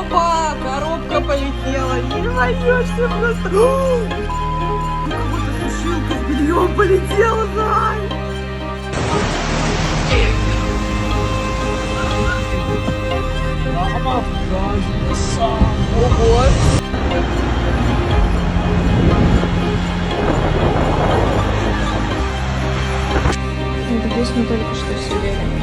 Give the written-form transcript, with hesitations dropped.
Опа, коробка полетела. Не возьмешься просто. У кого-то сушилка с бельем полетела, Зай. Ого. Надеюсь, мы только что сидели.